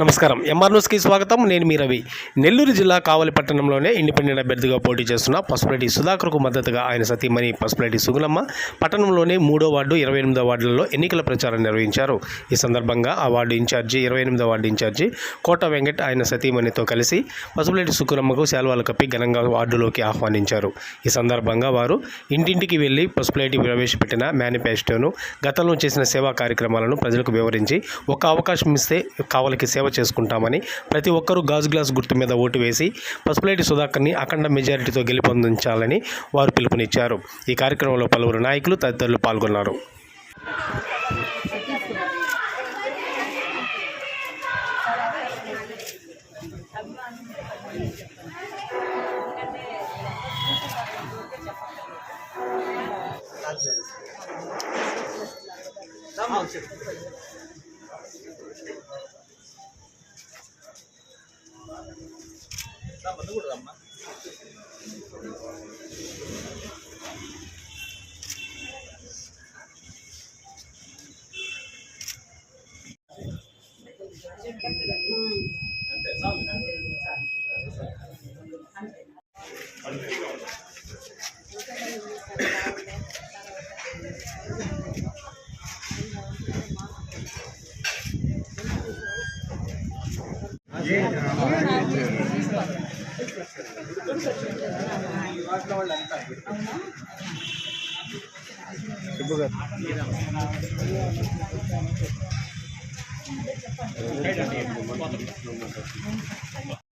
నమస్కారం. ఎంఆర్ న్యూస్కి స్వాగతం. నేను మీ రవి. నెల్లూరు జిల్లా కావలి పట్టణంలోనే ఇండిపెండెంట్ అభ్యర్థిగా పోటీ చేస్తున్న పసుపులేటి సుధాకర్కు మద్దతుగా ఆయన సతీమణి పసుపులేటి సుగుణమ్మ పట్టణంలోని 3వ వార్డు 28వ వార్డులలో ఎన్నికల ప్రచారం నిర్వహించారు. ఈ సందర్భంగా ఆ వార్డు ఇన్ఛార్జి 28వ వార్డు ఇన్ఛార్జి కోట వెంకట్ ఆయన సతీమణితో కలిసి పసుపులేటి సుగుణమ్మకు శాల్వాలు కప్పి ఘనంగా వార్డులోకి ఆహ్వానించారు. ఈ సందర్భంగా వారు ఇంటింటికి వెళ్లి పసుపులేటి ప్రవేశపెట్టిన మేనిఫెస్టోను, గతంలో చేసిన సేవా కార్యక్రమాలను ప్రజలకు వివరించి ఒక అవకాశం ఇస్తే కావలికి సేవ చేసుకుంటామని, ప్రతి ఒక్కరూ గాజు గ్లాస్ గుర్తు మీద ఓటు వేసి పసుపులేటి సుధాకర్ని అఖండ మెజారిటీతో గెలుపొందించాలని వారు పిలుపునిచ్చారు. ఈ కార్యక్రమంలో పలువురు నాయకులు తదితరులు పాల్గొన్నారు.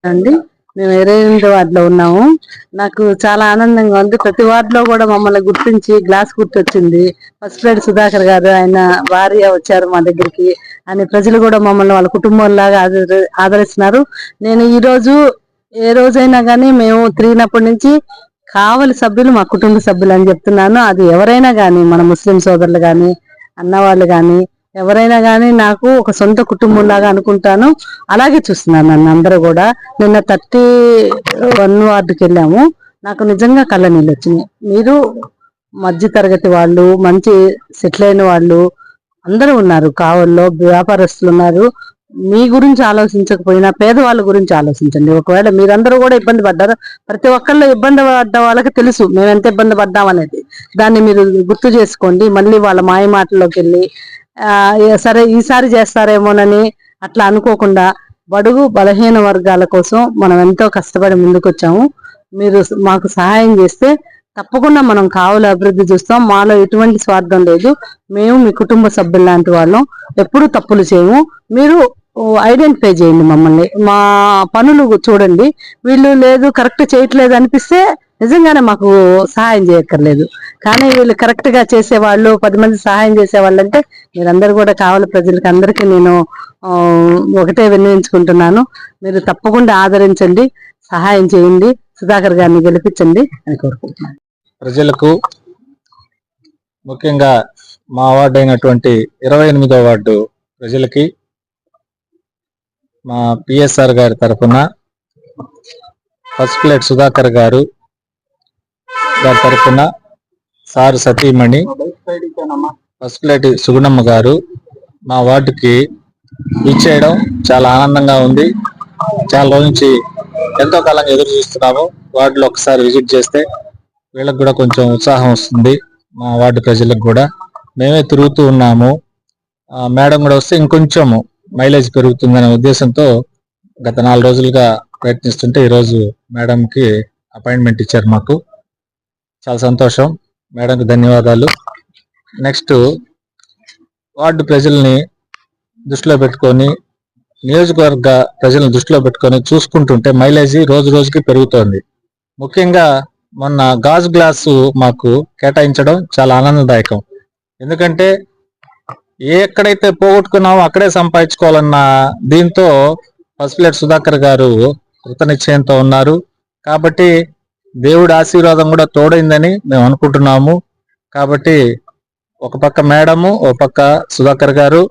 అండి, మేము 28వ వార్డులో ఉన్నాము. నాకు చాలా ఆనందంగా ఉంది. ప్రతి వార్డులో కూడా మమ్మల్ని గుర్తించి గ్లాస్ గుర్తొచ్చింది. పసుపులేటి సుధాకర్ గారు, ఆయన భార్య వచ్చారు మా దగ్గరికి అని ప్రజలు కూడా మమ్మల్ని వాళ్ళ కుటుంబంలాగా ఆదరిస్తున్నారు. నేను ఈ రోజు ఏ రోజైనా కానీ మేము తిరిగినప్పటి నుంచి కావలి సభ్యులు మా కుటుంబ సభ్యులు అని చెప్తున్నాను. అది ఎవరైనా కానీ, మన ముస్లిం సోదరులు కానీ, అన్నవాళ్ళు కానీ, ఎవరైనా కానీ నాకు ఒక సొంత కుటుంబం లాగా అనుకుంటాను. అలాగే చూస్తున్నాను నన్ను అందరూ కూడా. నిన్న 31 వార్డుకి వెళ్ళాము. నాకు నిజంగా కళ్ళ నీళ్ళు వచ్చినాయి. మీరు మధ్య తరగతి వాళ్ళు, మంచి సెటిల్ అయిన వాళ్ళు అందరూ ఉన్నారు. కావల్లో వ్యాపారస్తులు ఉన్నారు. మీ గురించి ఆలోచించకపోయినా పేదవాళ్ళ గురించి ఆలోచించండి. ఒకవేళ మీరందరూ కూడా ఇబ్బంది పడ్డారు, ప్రతి ఒక్కళ్ళు ఇబ్బంది పడ్డ వాళ్ళకి తెలుసు మేము ఎంత ఇబ్బంది పడ్డామనేది. దాన్ని మీరు గుర్తు చేసుకోండి. మళ్ళీ వాళ్ళ మాయ మాటల్లోకి వెళ్ళి సరే ఈసారి చేస్తారేమోనని అట్లా అనుకోకుండా బడుగు బలహీన వర్గాల కోసం మనం ఎంతో కష్టపడి ముందుకొచ్చాము. మీరు మాకు సహాయం చేస్తే తప్పకుండా మనం కావలి అభివృద్ధి చూస్తాం. మాలో ఎటువంటి స్వార్థం లేదు. మేము మీ కుటుంబ సభ్యులు లాంటి వాళ్ళం. ఎప్పుడు తప్పులు చేయము. మీరు ఐడెంటిఫై చేయండి మమ్మల్ని, మా పనులు చూడండి. వీళ్ళు లేదు కరెక్ట్ చేయట్లేదు అనిపిస్తే నిజంగానే మాకు సహాయం చేయక్కర్లేదు. కానీ వీళ్ళు కరెక్ట్ గా చేసేవాళ్ళు, 10 మంది సహాయం చేసేవాళ్ళు అంటే మీరందరూ కూడా కావలి ప్రజలకి అందరికీ నేను ఒకటే విన్నవించుకుంటున్నాను. మీరు తప్పకుండా ఆదరించండి, సహాయం చేయండి, సుధాకర్ గారిని గెలిపించండి అని కోరుకుంటున్నాను. ప్రజలకు, ముఖ్యంగా మా వార్డు అయినటువంటి 28వ వార్డు ప్రజలకి మా పిఎస్ఆర్ గారి తరఫున పసుపులేటి సుధాకర్ గారి తరఫున సారు సతీమణి పసుపులేటి సుగుణమ్మ గారు మా వార్డుకి ఇచ్చేయడం చాలా ఆనందంగా ఉంది. చాలా రోజు నుంచి ఎంతో కాలంగా ఎదురు చూస్తున్నాము. వార్డులో ఒకసారి విజిట్ చేస్తే వీళ్ళకి కూడా కొంచెం ఉత్సాహం వస్తుంది. మా వార్డు ప్రజలకు కూడా మేమే తిరుగుతూ ఉన్నాము. మేడం కూడా వస్తే ఇంకొంచెం మైలేజ్ పెరుగుతుందనే ఉద్దేశంతో గత 4 రోజులుగా ప్రయత్నిస్తుంటే ఈరోజు మేడంకి అపాయింట్మెంట్ ఇచ్చారు. మాకు చాలా సంతోషం. మేడంకి ధన్యవాదాలు. నెక్స్ట్ వార్డు ప్రజల్ని దృష్టిలో పెట్టుకొని, నియోజకవర్గ ప్రజలను దృష్టిలో పెట్టుకొని చూసుకుంటుంటే మైలేజీ రోజు రోజుకి పెరుగుతోంది. ముఖ్యంగా మొన్న గాజు గ్లాసు మాకు కేటాయించడం చాలా ఆనందదాయకం. ఎందుకంటే ఎక్కడైతే పోగొట్టుకున్నామో అక్కడే సంపాదించుకోవాలన్న దీంతో పసుపులేటి సుధాకర్ గారు కృత నిశ్చయంతో ఉన్నారు. కాబట్టి దేవుడి ఆశీర్వాదం కూడా తోడైందని మేము అనుకుంటున్నాము. కాబట్టి ఒక పక్క మేడము, ఒక పక్క సుధాకర్ గారు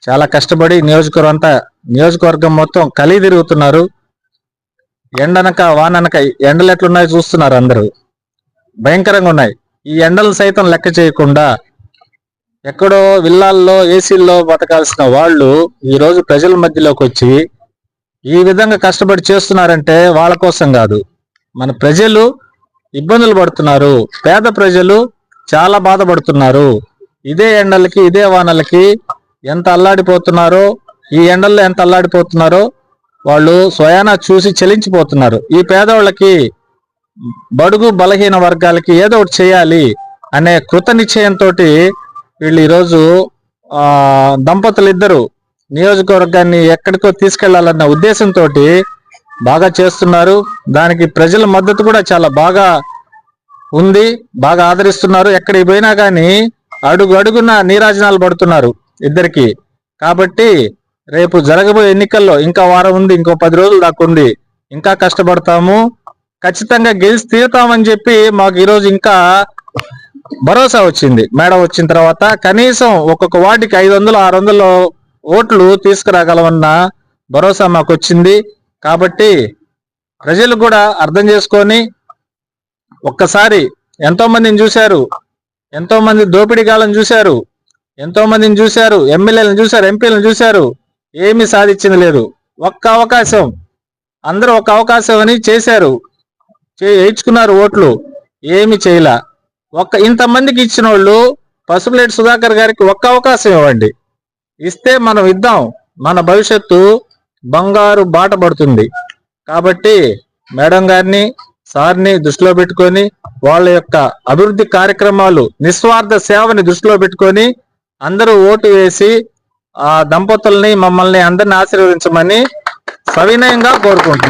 చాలా కష్టపడి నియోజకవర్గం మొత్తం కలిగి తిరుగుతున్నారు. ఎండనక వాననక ఎండలు ఎట్లున్నాయో చూస్తున్నారు. అందరూ భయంకరంగా ఉన్నాయి. ఈ ఎండలు సైతం లెక్క చేయకుండా ఎక్కడో విల్లాల్లో ఏసీల్లో బతకాల్సిన వాళ్ళు ఈ రోజు ప్రజల మధ్యలోకి వచ్చి ఈ విధంగా కష్టపడి చేస్తున్నారంటే వాళ్ళ కోసం కాదు, మన ప్రజలు ఇబ్బందులు పడుతున్నారు. పేద ప్రజలు చాలా బాధపడుతున్నారు. ఇదే ఎండలకి ఇదే వానలకి ఎంత అల్లాడిపోతున్నారో, ఈ ఎండల్లో ఎంత అల్లాడిపోతున్నారో వాళ్ళు స్వయానా చూసి చలించిపోతున్నారు. ఈ పేదవాళ్ళకి, బడుగు బలహీన వర్గాలకి ఏదో ఒకటి చేయాలి అనే కృత నిశ్చయంతో వీళ్ళు ఈరోజు దంపతులు ఇద్దరు నియోజకవర్గాన్ని ఎక్కడికో తీసుకెళ్లాలన్న ఉద్దేశంతో బాగా చేస్తున్నారు. దానికి ప్రజల మద్దతు కూడా చాలా బాగా ఉంది, బాగా ఆదరిస్తున్నారు. ఎక్కడికి పోయినా కానీ అడుగు అడుగున నీరాజనాలు పడుతున్నారు ఇద్దరికి. కాబట్టి రేపు జరగబోయే ఎన్నికల్లో ఇంకా వారం ఉంది, ఇంకో 10 రోజులు దాకా ఉంది, ఇంకా కష్టపడతాము, ఖచ్చితంగా గెలిచి తీరుతామని చెప్పి మాకు ఈరోజు ఇంకా భరోసా వచ్చింది. మేడం వచ్చిన తర్వాత కనీసం ఒక్కొక్క వార్డుకి 500-600 ఓట్లు తీసుకురాగలమన్న భరోసా మాకు వచ్చింది. కాబట్టి ప్రజలు కూడా అర్థం చేసుకొని ఒక్కసారి ఎంతో మందిని చూశారు, ఎంతో మంది దోపిడీగాళ్ళని చూశారు, ఎంతో మందిని చూశారు, ఎమ్మెల్యేలను చూశారు, ఎంపీలను చూశారు, ఏమీ సాధించింది లేదు. ఒక్క అవకాశం, అందరూ ఒక అవకాశం అని చేశారు, వేయించుకున్నారు ఓట్లు, ఏమి చేయలే. ఇంతమందికి ఇచ్చిన వాళ్ళు పసుపులేటి సుధాకర్ గారికి ఒక్క అవకాశం ఇవ్వండి, ఇస్తే మనం ఇద్దాం, మన భవిష్యత్తు బంగారు బాట పడుతుంది. కాబట్టి మేడం గారిని, సార్ని దృష్టిలో పెట్టుకొని వాళ్ళ యొక్క అభివృద్ధి కార్యక్రమాలు, నిస్వార్థ సేవని దృష్టిలో పెట్టుకొని అందరూ ఓటు వేసి ఆ దంపతుల్ని, మమ్మల్ని అందరిని ఆశీర్వదించమని సవినయంగా కోరుకుంటున్నాం.